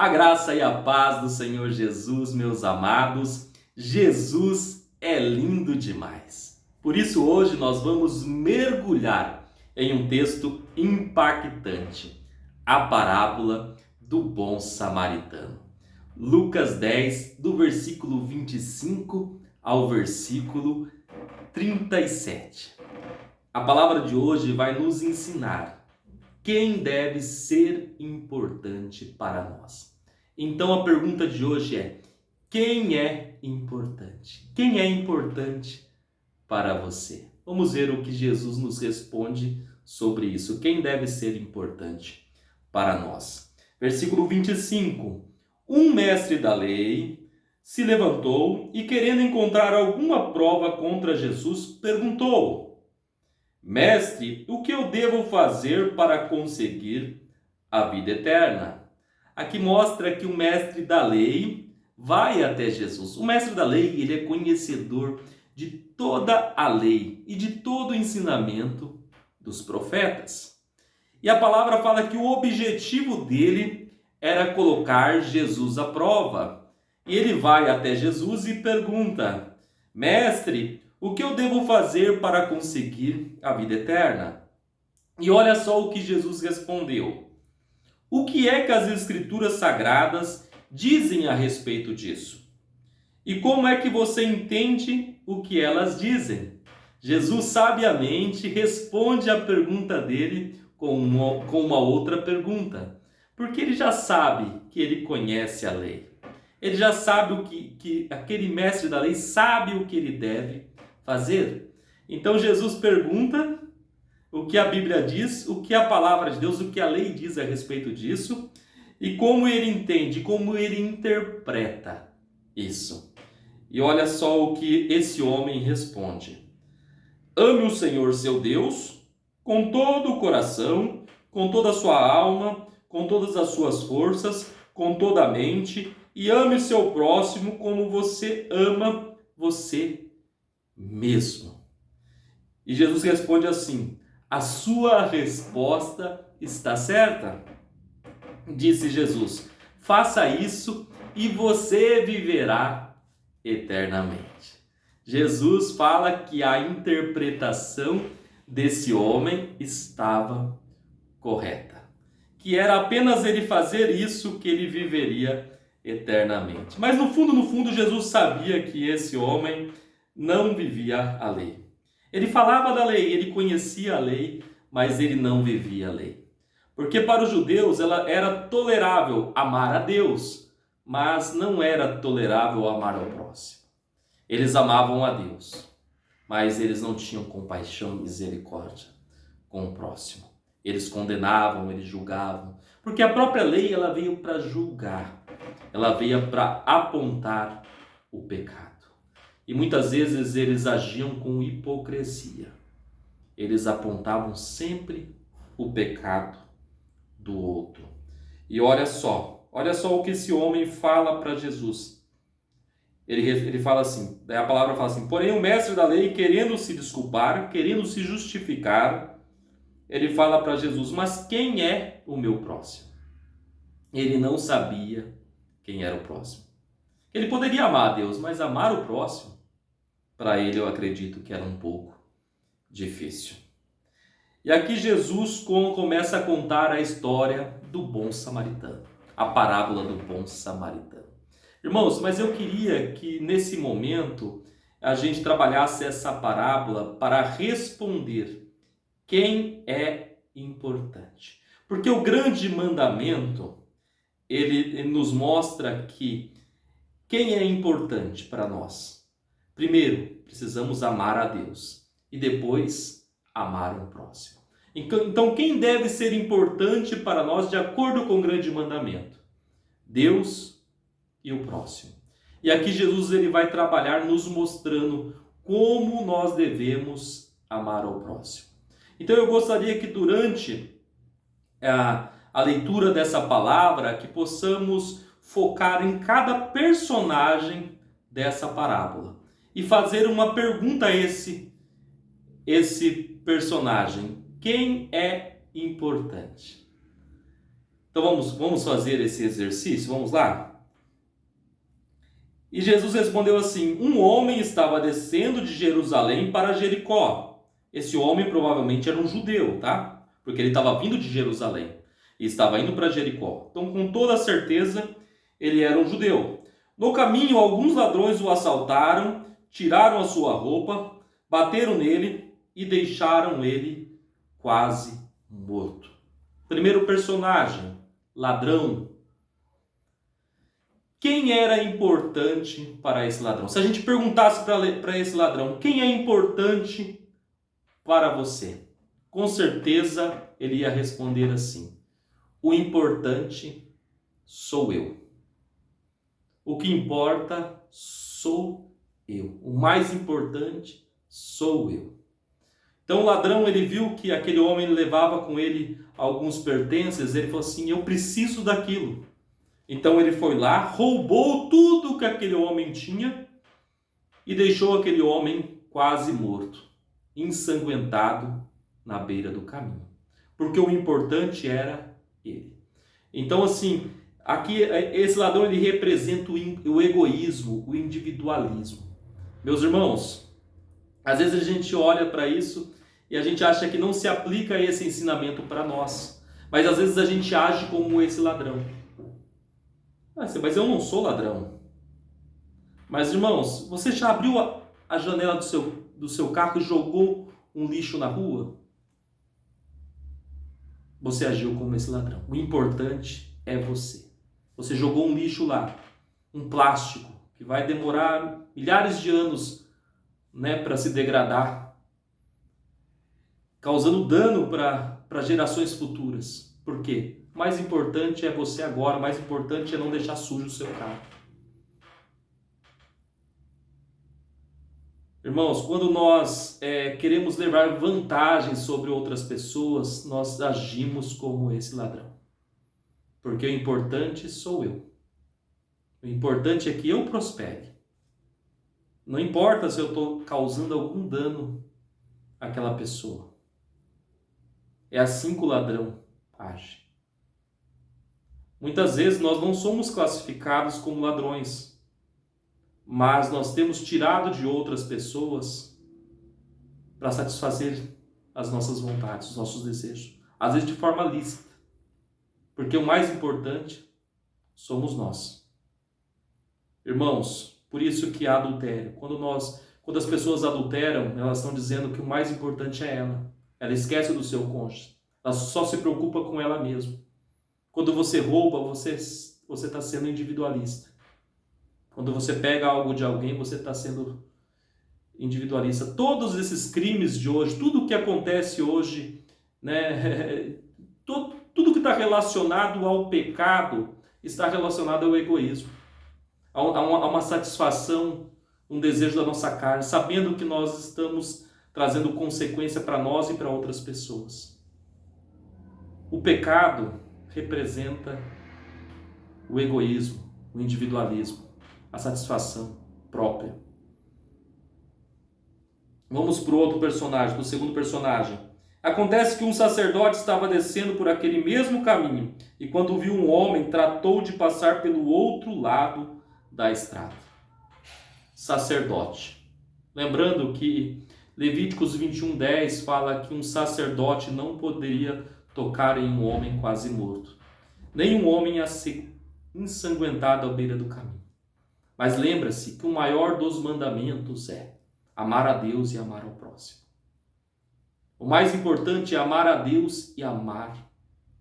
A graça e a paz do Senhor Jesus, meus amados. Jesus é lindo demais. Por isso hoje nós vamos mergulhar em um texto impactante, a parábola do bom samaritano. Lucas 10, do versículo 25 ao versículo 37. A palavra de hoje vai nos ensinar quem deve ser importante para nós. Então a pergunta de hoje é: quem é importante? Quem é importante para você? Vamos ver o que Jesus nos responde sobre isso. Quem deve ser importante para nós? Versículo 25. Um mestre da lei se levantou e, querendo encontrar alguma prova contra Jesus, perguntou: Mestre, o que eu devo fazer para conseguir a vida eterna? Aqui mostra que o mestre da lei vai até Jesus. O mestre da lei, ele é conhecedor de toda a lei e de todo o ensinamento dos profetas. E a palavra fala que o objetivo dele era colocar Jesus à prova. E ele vai até Jesus e pergunta: Mestre, o que eu devo fazer para conseguir a vida eterna? E olha só o que Jesus respondeu. O que é que as Escrituras Sagradas dizem a respeito disso? E como é que você entende o que elas dizem? Jesus sabiamente responde a pergunta dele com uma outra pergunta. Porque ele já sabe que ele conhece a lei. Ele já sabe o que aquele mestre da lei sabe o que ele deve fazer. Então Jesus pergunta o que a Bíblia diz, o que a palavra de Deus, o que a lei diz a respeito disso e como ele entende, como ele interpreta isso. E olha só o que esse homem responde: ame o Senhor seu Deus com todo o coração, com toda a sua alma, com todas as suas forças, com toda a mente, e ame o seu próximo como você ama você mesmo. E Jesus responde assim: a sua resposta está certa. Disse Jesus: faça isso e você viverá eternamente. Jesus fala que a interpretação desse homem estava correta, que era apenas ele fazer isso que ele viveria eternamente. Mas no fundo, Jesus sabia que esse homem não vivia a lei. Ele falava da lei, ele conhecia a lei, mas ele não vivia a lei. Porque para os judeus ela era tolerável amar a Deus, mas não era tolerável amar ao próximo. Eles amavam a Deus, mas eles não tinham compaixão e misericórdia com o próximo. Eles condenavam, eles julgavam, porque a própria lei ela veio para julgar, ela veio para apontar o pecado. E muitas vezes eles agiam com hipocrisia. Eles apontavam sempre o pecado do outro. E olha só o que esse homem fala para Jesus. Ele fala assim, a palavra fala assim: porém o mestre da lei, querendo se desculpar, querendo se justificar, ele fala para Jesus: mas quem é o meu próximo? Ele não sabia quem era o próximo. Ele poderia amar a Deus, mas amar o próximo, para ele eu acredito que era um pouco difícil. E aqui Jesus começa a contar a história do bom samaritano, a parábola do bom samaritano. Irmãos, mas eu queria que nesse momento a gente trabalhasse essa parábola para responder quem é importante. Porque o grande mandamento, ele nos mostra que quem é importante para nós. Primeiro, precisamos amar a Deus e depois amar o próximo. Então, quem deve ser importante para nós de acordo com o grande mandamento? Deus e o próximo. E aqui Jesus ele vai trabalhar nos mostrando como nós devemos amar ao próximo. Então eu gostaria que durante a leitura dessa palavra, que possamos focar em cada personagem dessa parábola e fazer uma pergunta a esse personagem: quem é importante? Então vamos fazer esse exercício? Vamos lá? E Jesus respondeu assim: um homem estava descendo de Jerusalém para Jericó. Esse homem provavelmente era um judeu, tá? Porque ele estava vindo de Jerusalém e estava indo para Jericó. Então, com toda certeza, ele era um judeu. No caminho, alguns ladrões o assaltaram, tiraram a sua roupa, bateram nele e deixaram ele quase morto. Primeiro personagem, ladrão. Quem era importante para esse ladrão? Se a gente perguntasse para esse ladrão, quem é importante para você? Com certeza ele ia responder assim: o importante sou eu. O que importa sou eu. O mais importante sou eu. Então o ladrão, ele viu que aquele homem levava com ele alguns pertences, ele falou assim: eu preciso daquilo. Então ele foi lá, roubou tudo que aquele homem tinha e deixou aquele homem quase morto, ensanguentado na beira do caminho. Porque o importante era ele. Então assim, aqui esse ladrão, ele representa o egoísmo, o individualismo. Meus irmãos, às vezes a gente olha para isso e a gente acha que não se aplica esse ensinamento para nós. Mas às vezes a gente age como esse ladrão. Mas eu não sou ladrão. Mas irmãos, você já abriu a janela do seu carro e jogou um lixo na rua? Você agiu como esse ladrão. O importante é você. Você jogou um lixo lá, um plástico, que vai demorar milhares de anos, para se degradar, causando dano para gerações futuras. Por quê? O mais importante é você agora, o mais importante é não deixar sujo o seu carro. Irmãos, quando nós queremos levar vantagem sobre outras pessoas, nós agimos como esse ladrão. Porque o importante sou eu. O importante é que eu prospere. Não importa se eu estou causando algum dano àquela pessoa. É assim que o ladrão age. Muitas vezes nós não somos classificados como ladrões, mas nós temos tirado de outras pessoas para satisfazer as nossas vontades, os nossos desejos, às vezes de forma lícita, porque o mais importante somos nós. Irmãos, por isso que há adultério. Quando as pessoas adulteram, elas estão dizendo que o mais importante é ela. Ela esquece do seu cônjuge, ela só se preocupa com ela mesma. Quando você rouba, você está sendo individualista. Quando você pega algo de alguém, você está sendo individualista. Todos esses crimes de hoje, tudo o que acontece hoje, tudo que está relacionado ao pecado, está relacionado ao egoísmo. Há uma satisfação, um desejo da nossa carne, sabendo que nós estamos trazendo consequência para nós e para outras pessoas. O pecado representa o egoísmo, o individualismo, a satisfação própria. Vamos para o outro personagem, para o segundo personagem. Acontece que um sacerdote estava descendo por aquele mesmo caminho e quando viu um homem, tratou de passar pelo outro lado da estrada. Sacerdote. Lembrando que Levíticos 21:10 fala que um sacerdote não poderia tocar em um homem quase morto, nem um homem a ser ensanguentado à beira do caminho. Mas lembra-se que o maior dos mandamentos é amar a Deus e amar ao próximo. O mais importante é amar a Deus e amar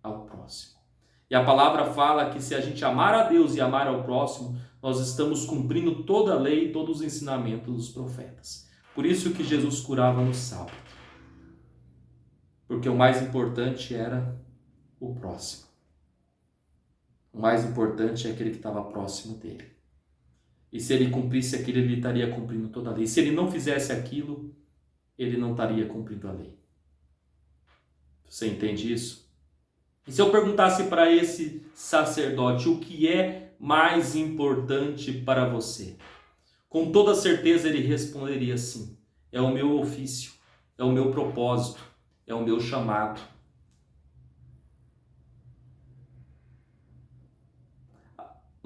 ao próximo. E a palavra fala que se a gente amar a Deus e amar ao próximo, nós estamos cumprindo toda a lei e todos os ensinamentos dos profetas. Por isso que Jesus curava no sábado. Porque o mais importante era o próximo. O mais importante é aquele que estava próximo dele. E se ele cumprisse aquilo, ele estaria cumprindo toda a lei. Se ele não fizesse aquilo, ele não estaria cumprindo a lei. Você entende isso? E se eu perguntasse para esse sacerdote o que é mais importante para você? Com toda certeza ele responderia assim: é o meu ofício, é o meu propósito, é o meu chamado.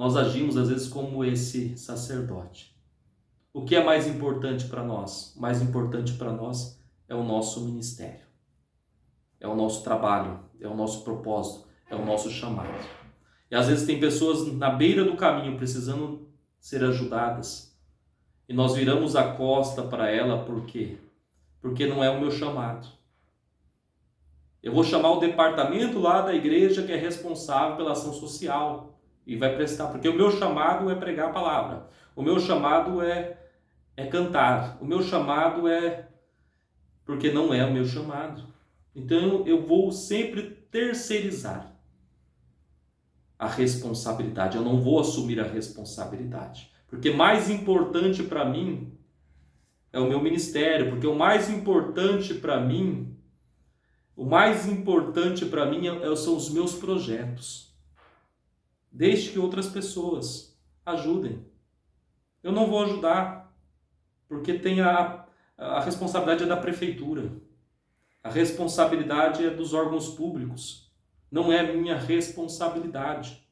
nós agimos às vezes como esse sacerdote. O que é mais importante para nós? O mais importante para nós é o nosso ministério, é o nosso trabalho, é o nosso propósito, é o nosso chamado. E às vezes tem pessoas na beira do caminho precisando ser ajudadas e nós viramos a costa para ela, por quê? Porque não é o meu chamado. Eu vou chamar o departamento lá da igreja que é responsável pela ação social e vai prestar, porque o meu chamado é pregar a palavra, o meu chamado é cantar, o meu chamado é... porque não é o meu chamado. Então eu vou sempre terceirizar a responsabilidade, eu não vou assumir a responsabilidade, porque mais importante para mim é o meu ministério, porque o mais importante para mim são os meus projetos. Deixe que outras pessoas ajudem. Eu não vou ajudar, porque tem a responsabilidade é da prefeitura. A responsabilidade é dos órgãos públicos. Não é minha responsabilidade.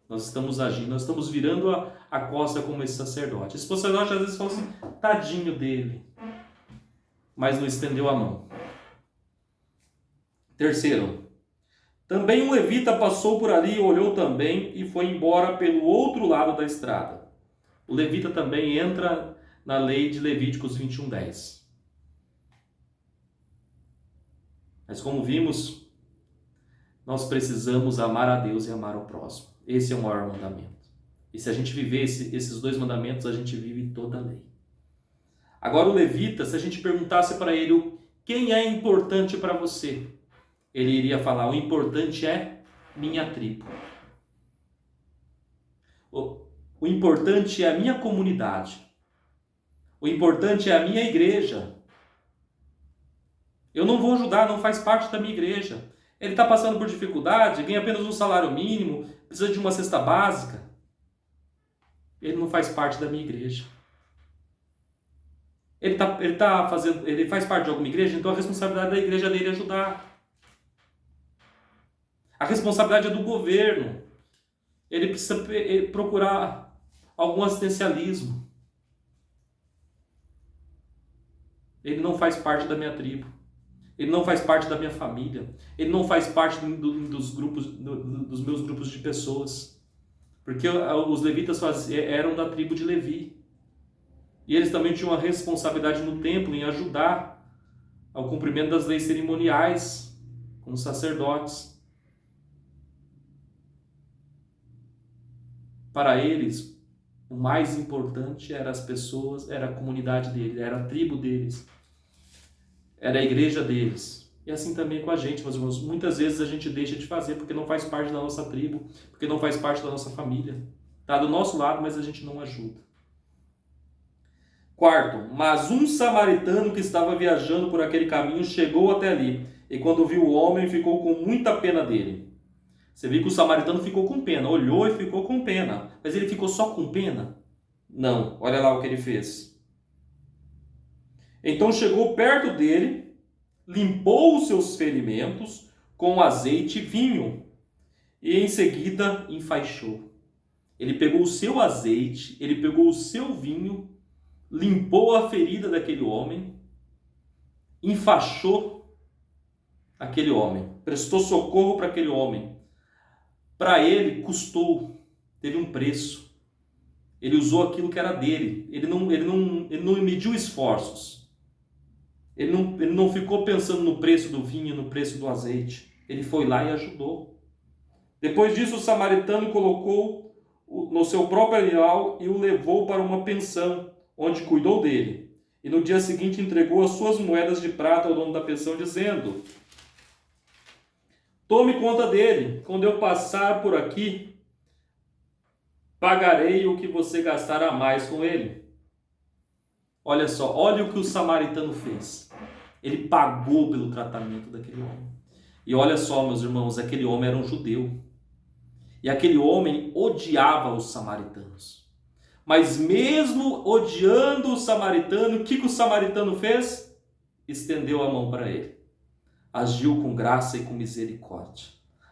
Nós estamos agindo, nós estamos virando a costa como esse sacerdote. Esse sacerdote às vezes fala assim, tadinho dele, mas não estendeu a mão. Terceiro, também um levita passou por ali, olhou também e foi embora pelo outro lado da estrada. O levita também entra na lei de Levíticos 21:10. Mas como vimos, nós precisamos amar a Deus e amar ao próximo. Esse é o maior mandamento. E se a gente viver esses dois mandamentos, a gente vive toda a lei. Agora o levita, se a gente perguntasse para ele quem é importante para você, ele iria falar, o importante é minha tribo. O importante é a minha comunidade. O importante é a minha igreja. Eu não vou ajudar, não faz parte da minha igreja. Ele está passando por dificuldade, ganha apenas um salário mínimo, precisa de uma cesta básica. Ele não faz parte da minha igreja. Ele faz parte de alguma igreja, então a responsabilidade da igreja dele é ajudar. A responsabilidade é do governo. Ele precisa procurar algum assistencialismo. Ele não faz parte da minha tribo. Ele não faz parte da minha família. Ele não faz parte dos meus grupos de pessoas. Porque os levitas eram da tribo de Levi. E eles também tinham uma responsabilidade no templo em ajudar ao cumprimento das leis cerimoniais, como sacerdotes. Para eles, o mais importante era as pessoas, era a comunidade deles, era a tribo deles, era a igreja deles. E assim também com a gente, meus irmãos. Muitas vezes a gente deixa de fazer porque não faz parte da nossa tribo, porque não faz parte da nossa família. Está do nosso lado, mas a gente não ajuda. Quarto, mas um samaritano que estava viajando por aquele caminho chegou até ali, e quando viu o homem, ficou com muita pena dele. Você viu que o samaritano ficou com pena, olhou e ficou com pena. Mas ele ficou só com pena? Não, olha lá o que ele fez. Então chegou perto dele, limpou os seus ferimentos com azeite e vinho, e em seguida enfaixou. Ele pegou o seu azeite, ele pegou o seu vinho, limpou a ferida daquele homem, enfaixou aquele homem, prestou socorro para aquele homem. Para ele custou, teve um preço. Ele usou aquilo que era dele. Ele não mediu esforços. Ele não ficou pensando no preço do vinho, no preço do azeite. Ele foi lá e ajudou. Depois disso, o samaritano colocou no seu próprio animal e o levou para uma pensão, onde cuidou dele. E no dia seguinte entregou as suas moedas de prata ao dono da pensão, dizendo: tome conta dele, quando eu passar por aqui, pagarei o que você gastar a mais com ele. Olha só, olha o que o samaritano fez. Ele pagou pelo tratamento daquele homem. E olha só, meus irmãos, aquele homem era um judeu. E aquele homem odiava os samaritanos. Mas mesmo odiando o samaritano, o que o samaritano fez? Estendeu a mão para ele. Agiu com graça e com misericórdia.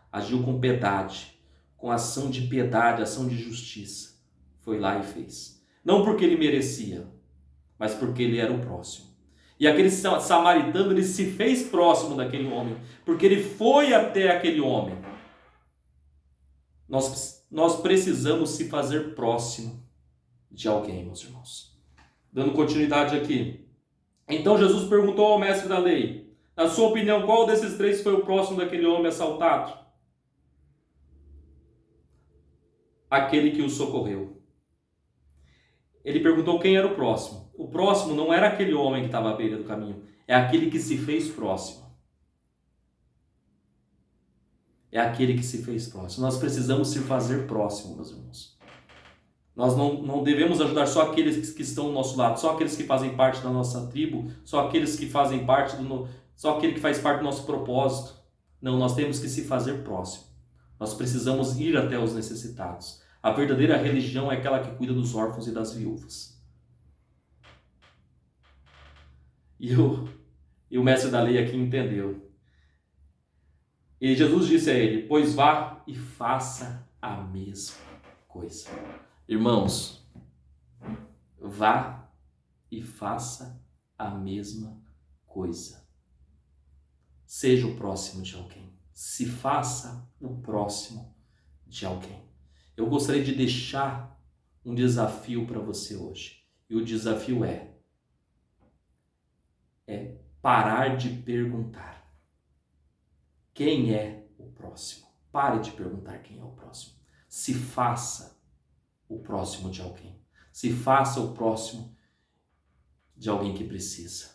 Agiu com piedade, com ação de piedade, ação de justiça. Foi lá e fez. Não porque ele merecia, mas porque ele era o próximo. E aquele samaritano, ele se fez próximo daquele homem, porque ele foi até aquele homem. Nós precisamos se fazer próximo de alguém, meus irmãos. Dando continuidade aqui. Então Jesus perguntou ao mestre da lei: na sua opinião, qual desses três foi o próximo daquele homem assaltado? Aquele que o socorreu. Ele perguntou quem era o próximo. O próximo não era aquele homem que estava à beira do caminho, é aquele que se fez próximo. É aquele que se fez próximo. Nós precisamos se fazer próximo, meus irmãos. Nós não devemos ajudar só aqueles que estão ao nosso lado, só aqueles que fazem parte da nossa tribo, só aqueles que fazem parte só aquele que faz parte do nosso propósito. Não, nós temos que se fazer próximo. Nós precisamos ir até os necessitados. A verdadeira religião é aquela que cuida dos órfãos e das viúvas. E o mestre da lei aqui entendeu. E Jesus disse a ele: pois vá e faça a mesma coisa. Irmãos, vá e faça a mesma coisa. Seja o próximo de alguém. Se faça o próximo de alguém. Eu gostaria de deixar um desafio para você hoje. E o desafio é parar de perguntar quem é o próximo. Pare de perguntar quem é o próximo. Se faça o próximo de alguém. Se faça o próximo de alguém que precisa.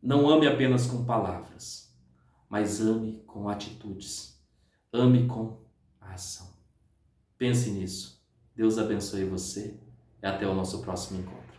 Não ame apenas com palavras, mas ame com atitudes. Ame com a ação. Pense nisso. Deus abençoe você e até o nosso próximo encontro.